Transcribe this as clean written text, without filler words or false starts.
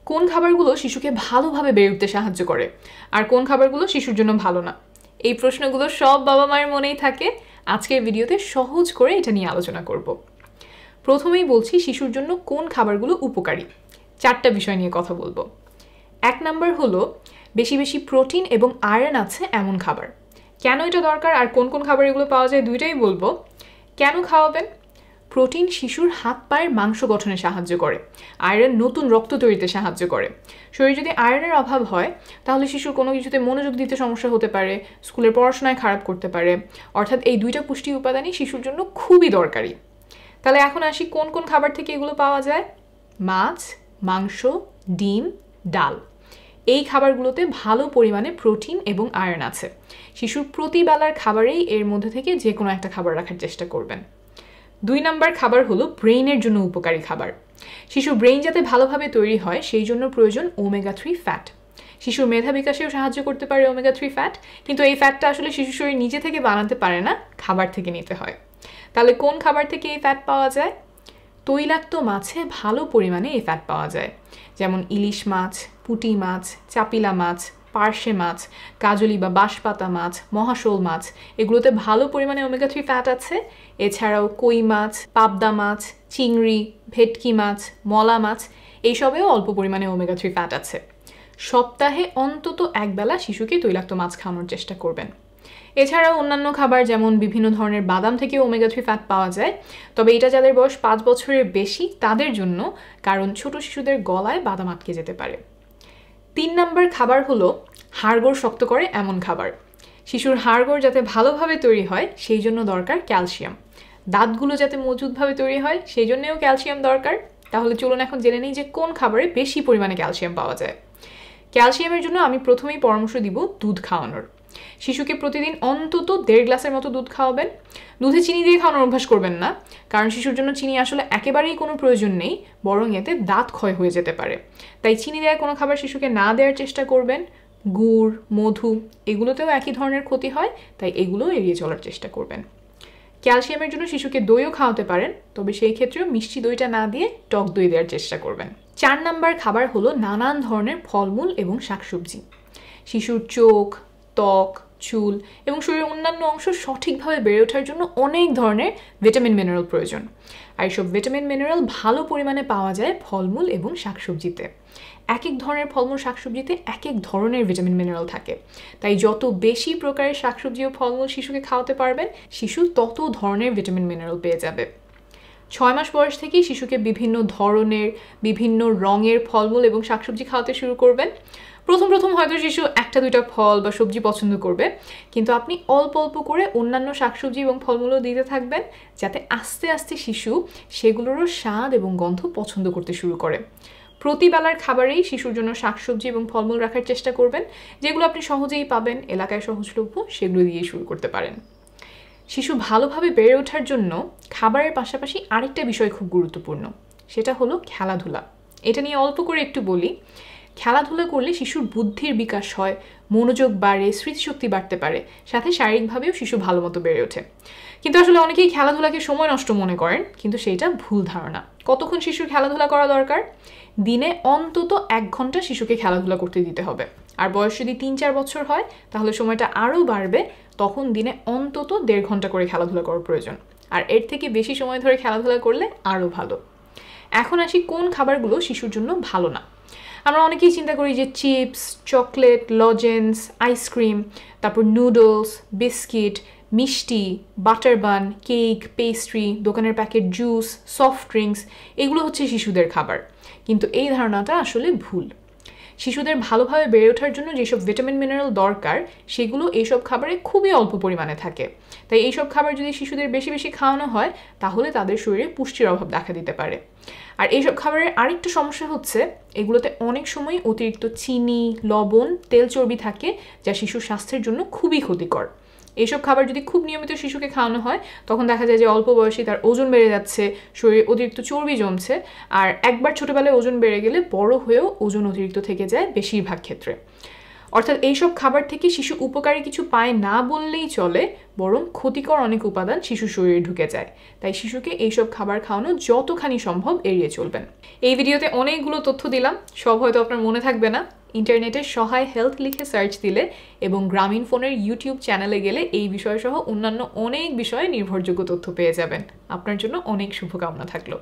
কোন খাবারগুলো শিশুকে ভালোভাবে বেড়ে উঠতে সাহায্য করে আর কোন খাবারগুলো শিশুর জন্য ভালো না? এই প্রশ্নগুলো সব বাবা মায়ের মনেই থাকে। আজকের ভিডিওতে সহজ করে এটা নিয়ে আলোচনা করব। প্রথমেই বলছি শিশুর জন্য কোন খাবারগুলো উপকারী। 4টা বিষয় নিয়ে কথা বলবো। 1 নাম্বার হলো বেশি বেশি প্রোটিন এবং আয়রন আছে এমন খাবার। কেন এটা দরকার আর কোন কোন খাবার এগুলো পাওয়া যায় দুইটাই বলবো। কেন খাওয়াবেন? প্রোটিন শিশুর হাত পায়ের মাংস গঠনে সাহায্য করে, আয়রন নতুন রক্ত তৈরিতে সাহায্য করে। শরীরে যদি আয়রনের অভাব হয় তাহলে শিশুর কোনো কিছুতে মনোযোগ দিতে সমস্যা হতে পারে, স্কুলের পড়াশোনায় খারাপ করতে পারে। অর্থাৎ এই দুইটা পুষ্টি উপাদানই শিশুর জন্য খুবই দরকারি। তাহলে এখন আসি কোন কোন খাবার থেকে এগুলো পাওয়া যায়। মাছ, মাংস, ডিম, ডাল, এই খাবারগুলোতে ভালো পরিমাণে প্রোটিন এবং আয়রন আছে। শিশুর প্রতিবেলার খাবারেই এর মধ্যে থেকে যে কোনো একটা খাবার রাখার চেষ্টা করবেন। 2 নাম্বার খাবার হলো ব্রেইনের জন্য উপকারী খাবার। শিশুর ব্রেইন যাতে ভালোভাবে তৈরি হয় সেই জন্য প্রয়োজন ওমেগা 3 ফ্যাট। শিশুর মেধা বিকাশেও সাহায্য করতে পারে ওমেগা 3 ফ্যাট, কিন্তু এই ফ্যাটটা আসলে শিশু শরীর নিজে থেকে বানাতে পারে না, খাবার থেকে নিতে হয়। তাহলে কোন খাবার থেকে এই ফ্যাট পাওয়া যায়? তৈলাক্ত মাছে ভালো পরিমাণে এই ফ্যাট পাওয়া যায়, যেমন ইলিশ মাছ, পুঁটি মাছ, চাপিলা মাছ, পার্শে মাছ, কাজলি বা বাঁশপাতা মাছ, মহাশোল মাছ, এগুলোতে ভালো পরিমাণে ওমেগা 3 ফ্যাট আছে। এছাড়াও কই মাছ, পাবদা মাছ, চিংড়ি, ভেটকি মাছ, মলা মাছ, এইসবেও অল্প পরিমাণে ওমেগা 3 ফ্যাট আছে। সপ্তাহে অন্তত একবেলা শিশুকে তৈলাক্ত মাছ খাওয়ানোর চেষ্টা করবেন। এছাড়াও অন্যান্য খাবার যেমন বিভিন্ন ধরনের বাদাম থেকে ওমেগা 3 ফ্যাট পাওয়া যায়, তবে এটা যাদের বয়স 5 বছরের বেশি তাদের জন্য, কারণ ছোট শিশুদের গলায় বাদাম আটকে যেতে পারে। 3 নাম্বার খাবার হলো হাড়গোড় শক্ত করে এমন খাবার। শিশুর হাড়গোড় যাতে ভালোভাবে তৈরি হয় সেই জন্য দরকার ক্যালসিয়াম। দাঁতগুলো যাতে মজবুতভাবে তৈরি হয় সেই জন্যও ক্যালসিয়াম দরকার। তাহলে চলুন এখন জেনে নিই যে কোন খাবারে বেশি পরিমাণে ক্যালসিয়াম পাওয়া যায়। ক্যালসিয়ামের জন্য আমি প্রথমেই পরামর্শ দিব দুধ খাওয়ানোর। শিশুকে প্রতিদিন অন্তত 1.5 গ্লাসের মতো দুধ খাওয়াবেন। দুধে চিনি দিয়ে খাওয়ানোর অভ্যাস করবেন না, কারণ শিশুর জন্য চিনি আসলে একেবারেই কোনো প্রয়োজন নেই, বরং এতে দাঁত ক্ষয় হয়ে যেতে পারে। তাই চিনি দেওয়া কোনো খাবার শিশুকে না দেওয়ার চেষ্টা করবেন। গুড়, মধু, এগুলোতেও একই ধরনের ক্ষতি হয়, তাই এগুলো এড়িয়ে চলার চেষ্টা করবেন। ক্যালসিয়ামের জন্য শিশুকে দইও খাওয়াতে পারেন, তবে সেই ক্ষেত্রেও মিষ্টি দইটা না দিয়ে টক দই দেওয়ার চেষ্টা করবেন। 4 নাম্বার খাবার হলো নানান ধরনের ফলমূল এবং শাকসবজি। শিশুর চোখ, ত্বক, চুল এবং শরীরের অন্যান্য অংশ সঠিকভাবে বেড়ে ওঠার জন্য অনেক ধরনের ভিটামিন মিনারেল প্রয়োজন। আর এইসব ভিটামিন মিনারেল ভালো পরিমাণে পাওয়া যায় ফলমূল এবং শাকসবজিতে। এক এক ধরনের ফলমূল শাকসবজিতে এক এক ধরনের ভিটামিন মিনারেল থাকে, তাই যত বেশি প্রকারের শাকসবজি ও ফলমূল শিশুকে খাওয়াতে পারবেন শিশু তত ধরনের ভিটামিন মিনারেল পেয়ে যাবে। 6 মাস বয়স থেকেই শিশুকে বিভিন্ন ধরনের বিভিন্ন রঙের ফলমূল এবং শাকসবজি খাওয়াতে শুরু করবেন। প্রথম হয়তো শিশু 1-2টা ফল বা সবজি পছন্দ করবে, কিন্তু আপনি অল্প অল্প করে অন্যান্য শাকসবজি এবং ফলমূলও দিতে থাকবেন, যাতে আস্তে আস্তে শিশু সেগুলোরও স্বাদ এবং গন্ধ পছন্দ করতে শুরু করে। প্রতিবেলার খাবারেই শিশুর জন্য শাকসবজি এবং ফলমূল রাখার চেষ্টা করবেন, যেগুলো আপনি সহজেই পাবেন, এলাকায় সহজলভ্য, সেগুলো দিয়ে শুরু করতে পারেন। শিশু ভালোভাবে বেড়ে ওঠার জন্য খাবারের পাশাপাশি আরেকটা বিষয় খুব গুরুত্বপূর্ণ, সেটা হলো খেলাধুলা। এটা নিয়ে অল্প করে একটু বলি। খেলাধুলা করলে শিশুর বুদ্ধির বিকাশ হয়, মনোযোগ বাড়ে, স্মৃতিশক্তি বাড়তে পারে, সাথে শারীরিকভাবেও শিশু ভালো মতো বেড়ে ওঠে। কিন্তু আসলে অনেকেই খেলাধুলাকে সময় নষ্ট মনে করেন, কিন্তু সেইটা ভুল ধারণা। কতক্ষণ শিশুর খেলাধুলা করা দরকার? দিনে অন্তত 1 ঘন্টা শিশুকে খেলাধুলা করতে দিতে হবে। আর বয়স যদি 3-4 বছর হয় তাহলে সময়টা আরও বাড়বে, তখন দিনে অন্তত 1.5 ঘন্টা করে খেলাধুলা করার প্রয়োজন। আর এর থেকে বেশি সময় ধরে খেলাধুলা করলে আরও ভালো। এখন আসি কোন খাবারগুলো শিশুর জন্য ভালো না। আমরা অনেকেই চিন্তা করি যে চিপস, চকলেট, লজেন্স, আইসক্রিম, তারপর নুডলস, বিস্কিট, মিষ্টি, বাটার বান, কেক, পেস্ট্রি, দোকানের প্যাকেট জুস, সফট ড্রিঙ্কস, এগুলো হচ্ছে শিশুদের খাবার। কিন্তু এই ধারণাটা আসলে ভুল। শিশুদের ভালোভাবে বেড়ে ওঠার জন্য যেসব ভিটামিন মিনারেল দরকার সেগুলো এইসব খাবারে খুবই অল্প পরিমাণে থাকে। তাই এইসব খাবার যদি শিশুদের বেশি বেশি খাওয়ানো হয় তাহলে তাদের শরীরে পুষ্টির অভাব দেখা দিতে পারে। আর এইসব খাবারের আরেকটা সমস্যা হচ্ছে এগুলোতে অনেক সময় অতিরিক্ত চিনি, লবণ, তেল চর্বি থাকে, যা শিশুর স্বাস্থ্যের জন্য খুবই ক্ষতিকর। এইসব খাবার যদি খুব নিয়মিত শিশুকে খাওয়ানো হয় তখন দেখা যায় যে অল্প বয়সে তার ওজন বেড়ে যাচ্ছে, শরীরে অতিরিক্ত চর্বি জমছে, আর একবার ছোটবেলায় ওজন বেড়ে গেলে বড় হয়েও ওজন অতিরিক্ত থেকে যায় বেশিরভাগ ক্ষেত্রে। অর্থাৎ এইসব খাবার থেকে শিশু উপকারী কিছু পায় না বললেই চলে, বরং ক্ষতিকর অনেক উপাদান শিশুর শরীরে ঢুকে যায়। তাই শিশুকে এইসব খাবার খাওয়ানো যতখানি সম্ভব এড়িয়ে চলবেন। এই ভিডিওতে অনেকগুলো তথ্য দিলাম, সব হয়তো আপনার মনে থাকবে না। ইন্টারনেটে সহায় হেলথ লিখে সার্চ দিলে এবং গ্রামীণ ফোনের ইউটিউব চ্যানেলে গেলে এই বিষয় সহ অন্যান্য অনেক বিষয়ে নির্ভরযোগ্য তথ্য পেয়ে যাবেন। আপনার জন্য অনেক শুভকামনা থাকলো।